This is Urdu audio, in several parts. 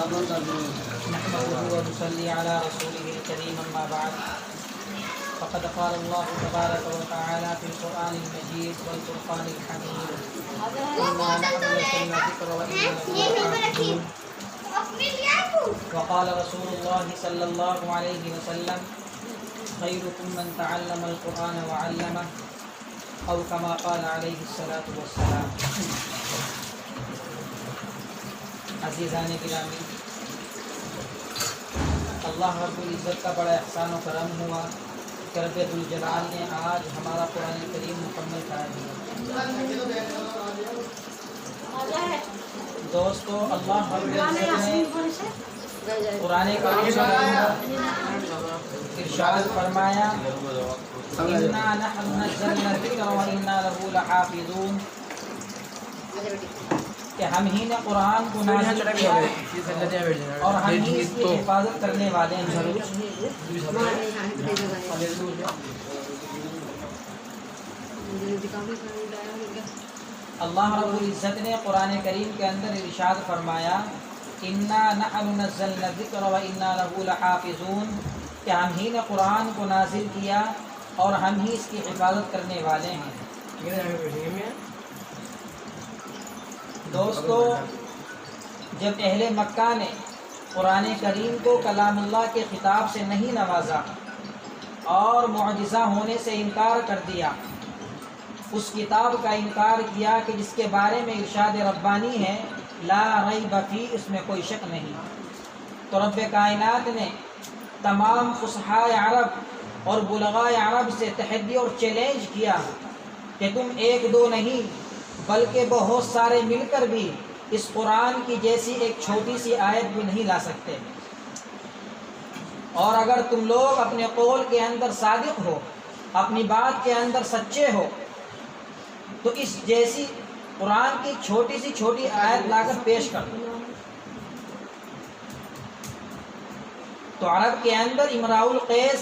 نحمده ونصلي على رسوله الكريم أما بعد فقد قال الله تبارك وتعالى في القرآن المجيد والفرقان الحميد إنا نحن نزلنا الذكر وإنا له لحافظون. وقال رسول الله صلى الله عليه وسلم خيركم من تعلم القرآن وعلمه أو كما قال عليه الصلاة والسلام. عزیزان گرامی، اللہ رب العزت کا بڑا احسان و کرم ہوا کہ رب ذوالجلال نے آج ہمارا قرآن کریم مکمل کرا دیا. دوستو، اللہ رب العزت نے قرآن کریم میں ارشاد فرمایا اِنَّا نَحْنُ نَزَّلْنَا الذِّكْرَ وَإِنَّا لَهُ لَحَافِظُونَ، کہ ہم ہی نے قرآن کو نازل کیا اور ہم ہی اس کی حفاظت کرنے والے ہیں. اللہ رب العزت نے قرآن کریم کے اندر ارشاد فرمایا اِنَّا نَحْنُ نَزَّلْنَا الذِّكْرَ وَإِنَّا لَهُ لَحَافِظُونَ، کہ ہم ہی نے قرآن کو نازل کیا اور ہم ہی اس کی حفاظت کرنے والے ہیں. دوستو، جب اہل مکہ نے قرآن کریم کو کلام اللہ کے خطاب سے نہیں نوازا اور معجزہ ہونے سے انکار کر دیا، اس کتاب کا انکار کیا کہ جس کے بارے میں ارشاد ربانی ہے لا ریب فیہ، اس میں کوئی شک نہیں، تو رب کائنات نے تمام فصحاء عرب اور بلغاء عرب سے تحدی اور چیلنج کیا کہ تم ایک دو نہیں بلکہ بہت سارے مل کر بھی اس قرآن کی جیسی ایک چھوٹی سی آیت بھی نہیں لا سکتے، اور اگر تم لوگ اپنے قول کے اندر صادق ہو، اپنی بات کے اندر سچے ہو، تو اس جیسی قرآن کی چھوٹی سی چھوٹی آیت لا کر پیش کر دو. تو عرب کے اندر امراء القیس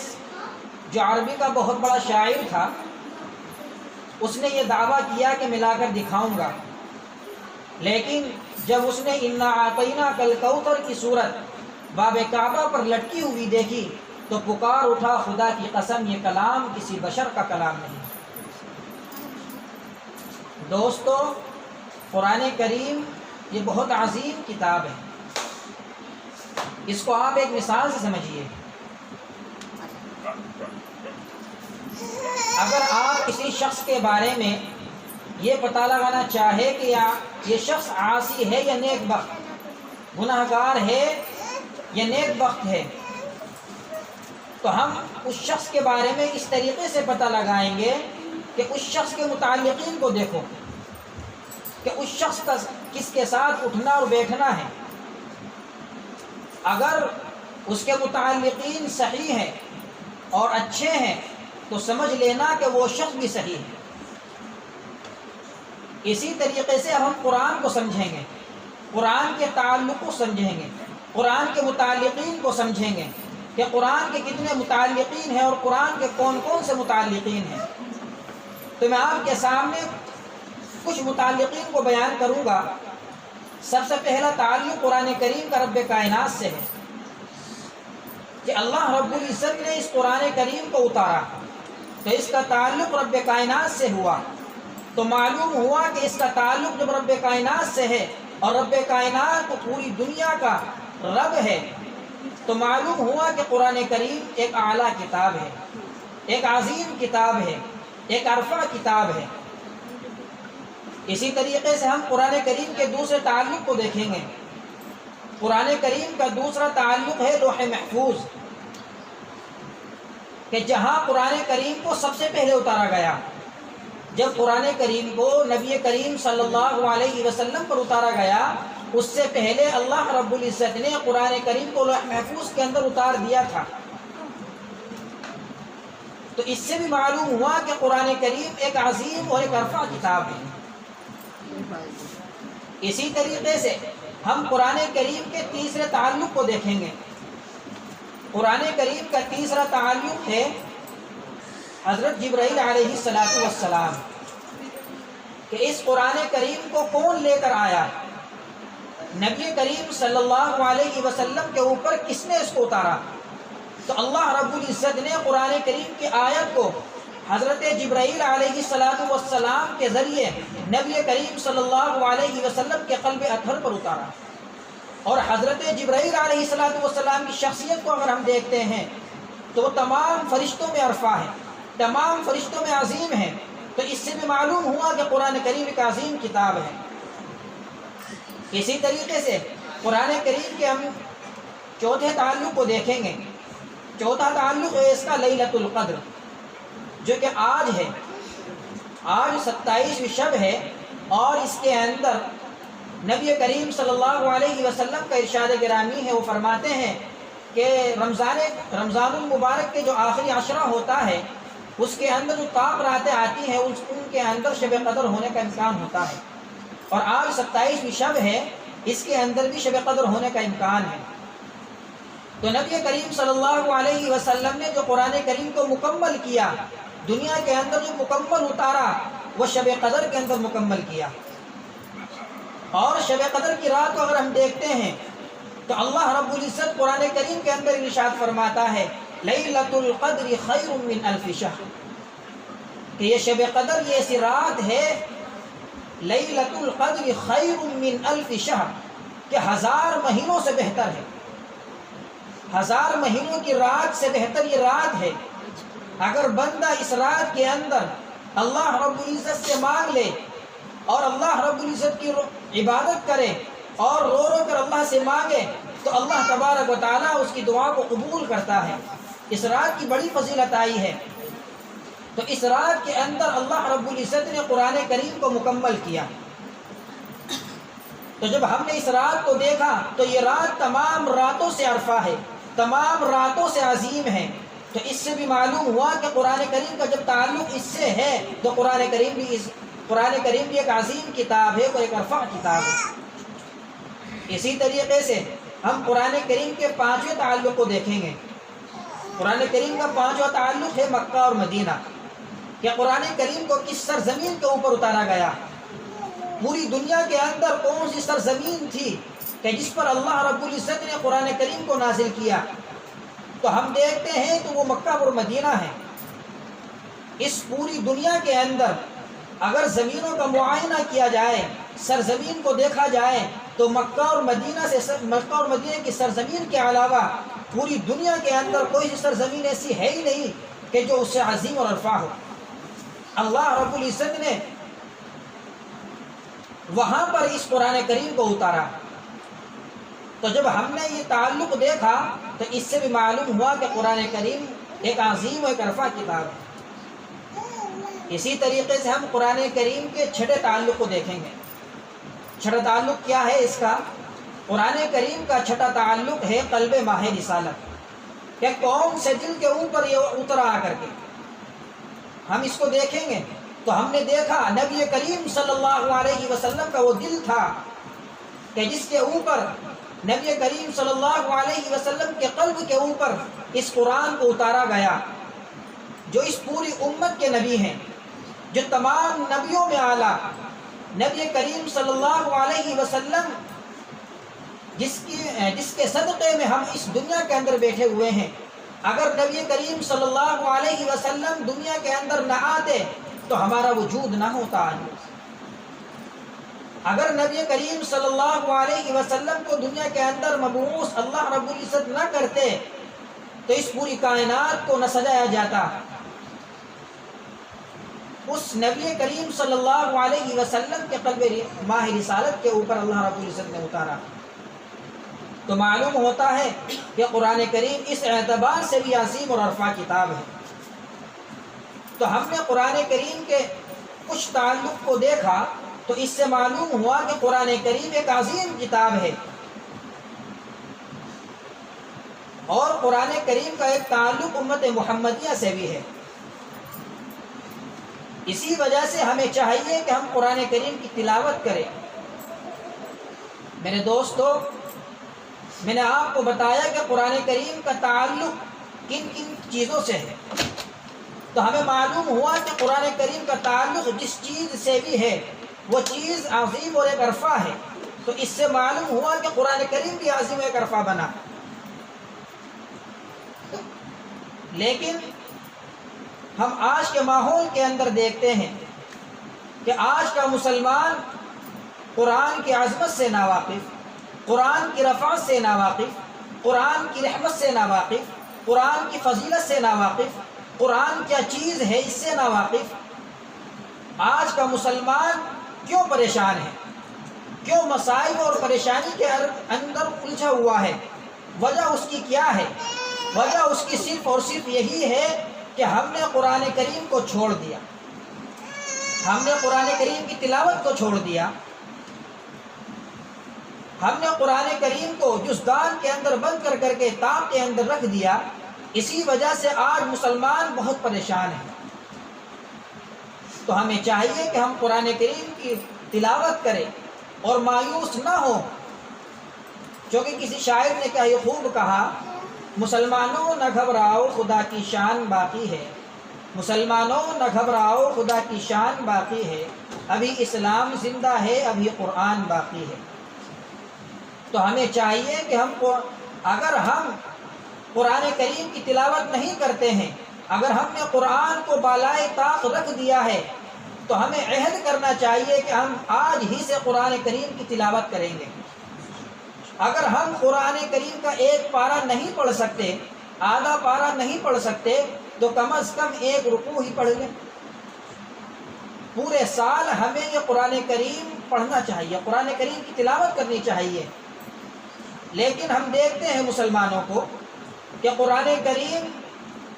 جو عربی کا بہت بڑا شاعر تھا، اس نے یہ دعویٰ کیا کہ میں لا کر دکھاؤں گا، لیکن جب اس نے اِنَّا أَعْطَيْنَاكَ الْكَوْثَرَ کی صورت باب کعبہ پر لٹکی ہوئی دیکھی تو پکار اٹھا خدا کی قسم یہ کلام کسی بشر کا کلام نہیں. دوستو، قرآن کریم یہ بہت عظیم کتاب ہے. اس کو آپ ایک مثال سے سمجھیے. اگر آپ کسی شخص کے بارے میں یہ پتہ لگانا چاہے کہ یہ شخص عاصی ہے یا نیک بخت، گناہ گار ہے یا نیک بخت ہے، تو ہم اس شخص کے بارے میں اس طریقے سے پتہ لگائیں گے کہ اس شخص کے متعلقین کو دیکھو کہ اس شخص کا کس کے ساتھ اٹھنا اور بیٹھنا ہے. اگر اس کے متعلقین صحیح ہیں اور اچھے ہیں تو سمجھ لینا کہ وہ شخص بھی صحیح ہے. اسی طریقے سے ہم قرآن کو سمجھیں گے، قرآن کے تعلق کو سمجھیں گے، قرآن کے متعلقین کو سمجھیں گے کہ قرآن کے کتنے متعلقین ہیں اور قرآن کے کون کون سے متعلقین ہیں. تو میں آپ کے سامنے کچھ متعلقین کو بیان کروں گا. سب سے پہلا تعلق قرآن کریم کا رب کائنات سے ہے کہ اللہ رب العزت نے اس قرآن کریم کو اتارا تو اس کا تعلق رب کائنات سے ہوا. تو معلوم ہوا کہ اس کا تعلق جب رب کائنات سے ہے اور رب کائنات کو پوری دنیا کا رب ہے، تو معلوم ہوا کہ قرآن کریم ایک اعلیٰ کتاب ہے، ایک عظیم کتاب ہے، ایک عرفہ کتاب ہے. اسی طریقے سے ہم قرآن کریم کے دوسرے تعلق کو دیکھیں گے. قرآن کریم کا دوسرا تعلق ہے لوح محفوظ، کہ جہاں قرآن کریم کو سب سے پہلے اتارا گیا. جب قرآن کریم کو نبی کریم صلی اللہ علیہ وسلم پر اتارا گیا، اس سے پہلے اللہ رب العزت نے قرآن کریم کو لوح محفوظ کے اندر اتار دیا تھا. تو اس سے بھی معلوم ہوا کہ قرآن کریم ایک عظیم اور ایک عرفہ کتاب ہے. اسی طریقے سے ہم قرآن کریم کے تیسرے تعلق کو دیکھیں گے. قرآن کریم کا تیسرا تعلق ہے حضرت جبرائیل علیہ السلام کہ اس قرآن کریم کو کون لے کر آیا. نبی کریم صلی اللہ علیہ وسلم کے اوپر کس نے اس کو اتارا؟ تو اللہ رب العزت نے قرآن کریم کی آیت کو حضرت جبرائیل علیہ السلام کے ذریعے نبی کریم صلی اللہ علیہ وسلم کے قلب اطہر پر اتارا۔ اور حضرت جبرائیل علیہ السلام کی شخصیت کو اگر ہم دیکھتے ہیں تو وہ تمام فرشتوں میں عرفہ ہے، تمام فرشتوں میں عظیم ہے، تو اس سے بھی معلوم ہوا کہ قرآن کریم ایک عظیم کتاب ہے۔ اسی طریقے سے قرآن کریم کے ہم چوتھے تعلق کو دیکھیں گے۔ چوتھا تعلق ہے اس کا لیلۃ القدر، جو کہ آج ہے، آج 27ویں شب ہے، اور اس کے اندر نبی کریم صلی اللہ علیہ وسلم کا ارشاد گرامی ہے، وہ فرماتے ہیں کہ رمضان المبارک کے جو آخری عشرہ ہوتا ہے اس کے اندر جو طاق راتیں آتی ہیں ان کے اندر شب قدر ہونے کا امکان ہوتا ہے، اور آج 27ویں شب ہے، اس کے اندر بھی شب قدر ہونے کا امکان ہے۔ تو نبی کریم صلی اللہ علیہ وسلم نے جو قرآن کریم کو مکمل کیا، دنیا کے اندر جو مکمل اتارا، وہ شب قدر کے اندر مکمل کیا۔ اور شب قدر کی رات کو اگر ہم دیکھتے ہیں تو اللہ رب العزت قرآن کریم کے اندر ارشاد فرماتا ہے لیلۃ القدر خیر من الف شہر، کہ یہ شب قدر یہ ایسی رات ہے، لیلۃ القدر خیر من الف شہر، کہ 1000 مہینوں سے بہتر ہے، 1000 مہینوں کی رات سے بہتر یہ رات ہے۔ اگر بندہ اس رات کے اندر اللہ رب العزت سے مانگ لے اور اللہ رب العزت کی عبادت کرے اور رو رو کر اللہ سے مانگے تو اللہ تبارک و تعالیٰ اس کی دعا کو قبول کرتا ہے۔ اس رات کی بڑی فضیلت آئی ہے۔ تو اس رات کے اندر اللہ رب العزت نے قرآن کریم کو مکمل کیا۔ تو جب ہم نے اس رات کو دیکھا تو یہ رات تمام راتوں سے عرفہ ہے، تمام راتوں سے عظیم ہے، تو اس سے بھی معلوم ہوا کہ قرآن کریم کا جب تعلق اس سے ہے تو قرآن کریم بھی ایک عظیم کتاب ہے، کوئی ایک عرفہ کتاب ہے۔ اسی طریقے سے ہم قرآن کریم کے 5ویں تعلق کو دیکھیں گے۔ قرآن کریم کا 5واں تعلق ہے مکہ اور مدینہ، کہ قرآن کریم کو کس سرزمین کے اوپر اتارا گیا، پوری دنیا کے اندر کون سی سرزمین تھی کہ جس پر اللہ رب العزت نے قرآن کریم کو نازل کیا، تو ہم دیکھتے ہیں تو وہ مکہ اور مدینہ ہے۔ اس پوری دنیا کے اندر اگر زمینوں کا معائنہ کیا جائے، سرزمین کو دیکھا جائے، تو مکہ اور مدینہ کی سرزمین کے علاوہ پوری دنیا کے اندر کوئی سی سرزمین ایسی ہے ہی نہیں کہ جو اس سے عظیم اور عرفہ ہو۔ اللہ رب العزت نے وہاں پر اس قرآن کریم کو اتارا۔ تو جب ہم نے یہ تعلق دیکھا تو اس سے بھی معلوم ہوا کہ قرآن کریم ایک عظیم و ایک عرفہ کتاب ہے۔ اسی طریقے سے ہم قرآن کریم کے 6 تعلق کو دیکھیں گے۔ 6 تعلق کیا ہے اس کا؟ قرآن کریم کا 6 تعلق ہے قلب ماہ رسالت، کہ کون سے دل کے اوپر یہ اترا آ کر کے ہم اس کو دیکھیں گے تو ہم نے دیکھا نبی کریم صلی اللہ علیہ وسلم کا وہ دل تھا کہ جس کے اوپر نبی کریم صلی اللہ علیہ وسلم کے قلب کے اوپر اس قرآن کو اتارا گیا، جو اس پوری امت کے نبی ہیں، جو تمام نبیوں میں اعلیٰ نبی کریم صلی اللہ علیہ وسلم جس کے صدقے میں ہم اس دنیا کے اندر بیٹھے ہوئے ہیں۔ اگر نبی کریم صلی اللہ علیہ وسلم دنیا کے اندر نہ آتے تو ہمارا وجود نہ ہوتا۔ اگر نبی کریم صلی اللہ علیہ وسلم کو دنیا کے اندر مبعوث اللہ رب العزت نہ کرتے تو اس پوری کائنات کو نہ سجایا جاتا۔ اس نبی کریم صلی اللہ علیہ وسلم کے قلب ماہ رسالت کے اوپر اللہ رب العزت نے اتارا۔ تو معلوم ہوتا ہے کہ قرآن کریم اس اعتبار سے بھی عظیم اور عرفہ کتاب ہے۔ تو ہم نے قرآن کریم کے کچھ تعلق کو دیکھا تو اس سے معلوم ہوا کہ قرآن کریم ایک عظیم کتاب ہے، اور قرآن کریم کا ایک تعلق امت محمدیہ سے بھی ہے۔ اسی وجہ سے ہمیں چاہیے کہ ہم قرآن کریم کی تلاوت کریں۔ میرے دوستو، میں نے آپ کو بتایا کہ قرآن کریم کا تعلق کن کن چیزوں سے ہے، تو ہمیں معلوم ہوا کہ قرآن کریم کا تعلق جس چیز سے بھی ہے وہ چیز عظیم اور ایک عرفہ ہے۔ تو اس سے معلوم ہوا کہ قرآن کریم بھی عظیم ایک عرفہ بنا. لیکن ہم آج کے ماحول کے اندر دیکھتے ہیں کہ آج کا مسلمان قرآن کی عظمت سے ناواقف، قرآن کی رفعت سے ناواقف، قرآن کی رحمت سے ناواقف، قرآن کی فضیلت سے ناواقف، قرآن کیا چیز ہے اس سے ناواقف. آج کا مسلمان کیوں پریشان ہے؟ کیوں مسائل اور پریشانی کے اندر الجھا ہوا ہے؟ وجہ اس کی کیا ہے؟ وجہ اس کی صرف اور صرف یہی ہے کہ ہم نے قرآن کریم کو چھوڑ دیا، ہم نے قرآن کریم کی تلاوت کو چھوڑ دیا، ہم نے قرآن کریم کو جزدان کے اندر بند کر کے تاب کے اندر رکھ دیا. اسی وجہ سے آج مسلمان بہت پریشان ہیں. تو ہمیں چاہیے کہ ہم قرآن کریم کی تلاوت کریں اور مایوس نہ ہو، کیونکہ کسی شاعر نے کیا یہ خوب کہا، مسلمانوں نہ گھبراؤ خدا کی شان باقی ہے، مسلمانوں نہ گھبراؤ خدا کی شان باقی ہے، ابھی اسلام زندہ ہے ابھی قرآن باقی ہے. تو ہمیں چاہیے کہ اگر ہم قرآن کریم کی تلاوت نہیں کرتے ہیں، اگر ہم نے قرآن کو بالائے طاق رکھ دیا ہے، تو ہمیں عہد کرنا چاہیے کہ ہم آج ہی سے قرآن کریم کی تلاوت کریں گے. اگر ہم قرآن کریم کا ایک پارہ نہیں پڑھ سکتے، آدھا پارہ نہیں پڑھ سکتے، تو کم از کم ایک رکوع ہی پڑھ لیں. پورے سال ہمیں یہ قرآن کریم پڑھنا چاہیے، قرآن کریم کی تلاوت کرنی چاہیے. لیکن ہم دیکھتے ہیں مسلمانوں کو کہ قرآن کریم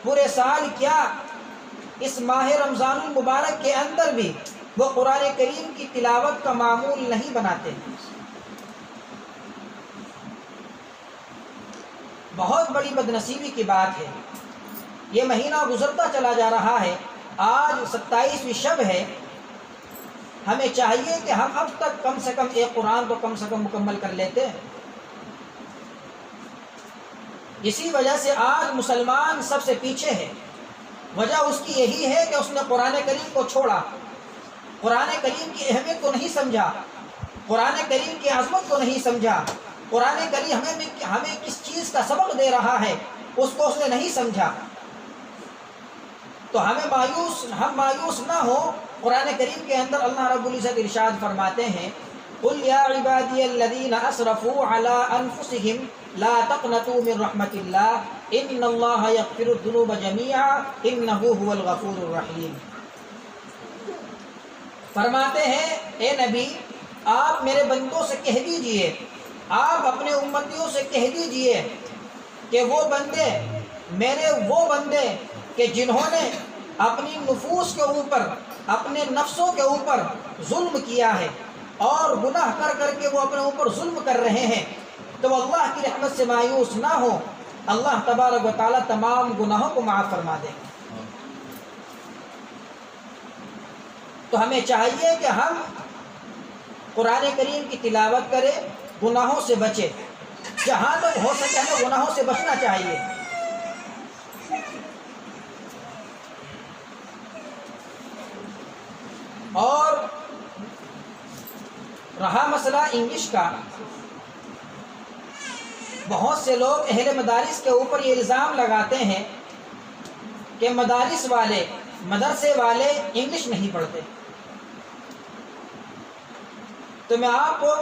پورے سال کیا اس ماہ رمضان المبارک کے اندر بھی وہ قرآن کریم کی تلاوت کا معمول نہیں بناتے. بہت بڑی بدنصیبی کی بات ہے. یہ مہینہ گزرتا چلا جا رہا ہے، آج 27ویں شب ہے. ہمیں چاہیے کہ ہم اب تک کم سے کم ایک قرآن تو کم سے کم مکمل کر لیتے ہیں. اسی وجہ سے آج مسلمان سب سے پیچھے ہے. وجہ اس کی یہی ہے کہ اس نے قرآن کریم کو چھوڑا، قرآن کریم کی اہمیت کو نہیں سمجھا، قرآن کریم کی عظمت کو نہیں سمجھا، قرآن کریم ہمیں کس چیز کا سبق دے رہا ہے اس کو اس نے نہیں سمجھا. تو ہم مایوس نہ ہو. قرآن کریم کے اندر اللہ رب العزت ارشاد فرماتے ہیں، قل یا عبادی الذین اسرفوا علی انفسهم لا تقنطوا من رحمت اللہ ان اللہ یغفر الذنوب جميعا انہ هو الغفور الرحیم. فرماتے ہیں اے نبی، آپ میرے بندوں سے کہہ دیجئے، آپ اپنے امتیوں سے کہہ دیجئے کہ وہ بندے کہ جنہوں نے اپنی نفوس کے اوپر، اپنے نفسوں کے اوپر ظلم کیا ہے اور گناہ کر کے وہ اپنے اوپر ظلم کر رہے ہیں، تو وہ اللہ کی رحمت سے مایوس نہ ہو. اللہ تبارک و تعالیٰ تمام گناہوں کو معاف فرما دے. تو ہمیں چاہیے کہ ہم قرآن کریم کی تلاوت کریں، گناہوں سے بچے. جہاں تک ہو سکے ہمیں گناہوں سے بچنا چاہیے. اور رہا مسئلہ انگلش کا، بہت سے لوگ اہل مدارس کے اوپر یہ الزام لگاتے ہیں کہ مدرسے والے انگلش نہیں پڑھتے. تو میں آپ کو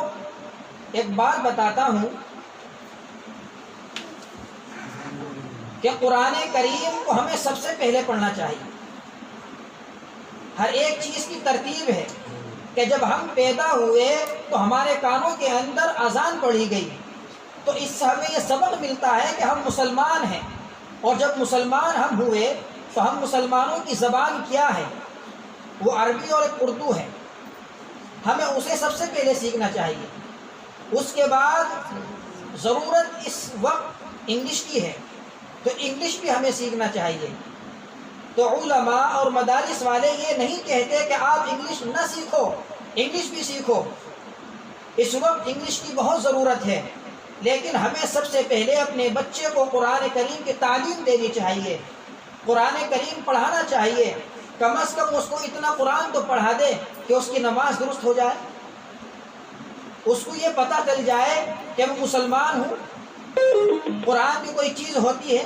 ایک بات بتاتا ہوں کہ قرآن کریم کو ہمیں سب سے پہلے پڑھنا چاہیے. ہر ایک چیز کی ترتیب ہے کہ جب ہم پیدا ہوئے تو ہمارے کانوں کے اندر اذان پڑھی گئی، تو اس سے ہمیں یہ سبق ملتا ہے کہ ہم مسلمان ہیں. اور جب مسلمان ہم ہوئے تو ہم مسلمانوں کی زبان کیا ہے؟ وہ عربی اور ایک اردو ہے. ہمیں اسے سب سے پہلے سیکھنا چاہیے. اس کے بعد ضرورت اس وقت انگلش کی ہے تو انگلش بھی ہمیں سیکھنا چاہیے. تو علماء اور مدارس والے یہ نہیں کہتے کہ آپ انگلش نہ سیکھو، انگلش بھی سیکھو. اس وقت انگلش کی بہت ضرورت ہے، لیکن ہمیں سب سے پہلے اپنے بچے کو قرآن کریم کی تعلیم دینی چاہیے، قرآن کریم پڑھانا چاہیے. کم از کم اس کو اتنا قرآن تو پڑھا دے کہ اس کی نماز درست ہو جائے. اس کو یہ پتہ چل جائے کہ میں مسلمان ہوں، قرآن کی کوئی چیز ہوتی ہے۔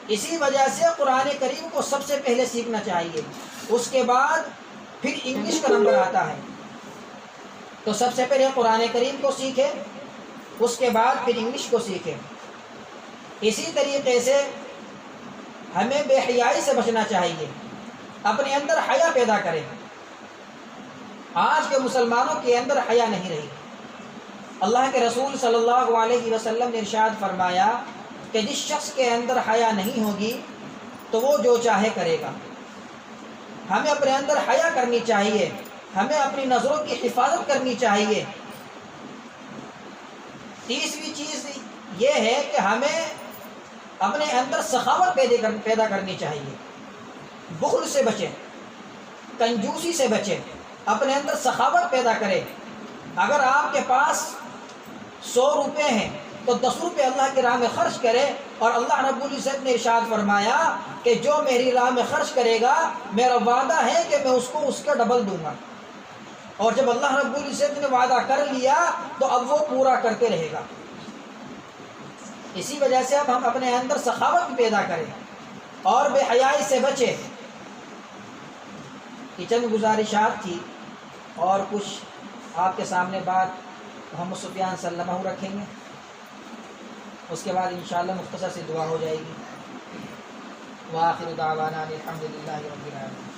اسی وجہ سے قرآن کریم کو سب سے پہلے سیکھنا چاہیے، اس کے بعد پھر انگلش کا نمبر آتا ہے۔ تو سب سے پہلے قرآن کریم کو سیکھے، اس کے بعد پھر انگلش کو سیکھے۔ اسی طریقے سے ہمیں بے حیائی سے بچنا چاہیے، اپنے اندر حیا پیدا کریں۔ آج کے مسلمانوں کے اندر حیا نہیں رہی۔ اللہ کے رسول صلی اللہ علیہ وسلم نے ارشاد فرمایا کہ جس شخص کے اندر حیا نہیں ہوگی تو وہ جو چاہے کرے گا۔ ہمیں اپنے اندر حیا کرنی چاہیے، ہمیں اپنی نظروں کی حفاظت کرنی چاہیے۔ تیسری چیز یہ ہے کہ ہمیں اپنے اندر سخاوت پیدا کرنی چاہیے، بخل سے بچیں، کنجوسی سے بچیں، اپنے اندر سخاوت پیدا کریں۔ اگر آپ کے پاس 100 روپے ہیں تو 10 روپے اللہ کی راہ میں خرچ کرے، اور اللہ رب العزت نے ارشاد فرمایا کہ جو میری راہ میں خرچ کرے گا میرا وعدہ ہے کہ میں اس کو اس کا ڈبل دوں گا۔ اور جب اللہ رب العزت نے وعدہ کر لیا تو اب وہ پورا کرتے رہے گا۔ اسی وجہ سے اب ہم اپنے اندر سخاوت پیدا کریں اور بے حیائی سے بچیں۔ یہ چند گزارشات تھی، اور کچھ آپ کے سامنے بات محمد سفیان صلی اللہ علیہ وسلم رکھیں گے، اس کے بعد انشاءاللہ مختصر سی دعا ہو جائے گی۔ وآخر دعوانا الحمدللہ رب العالمین۔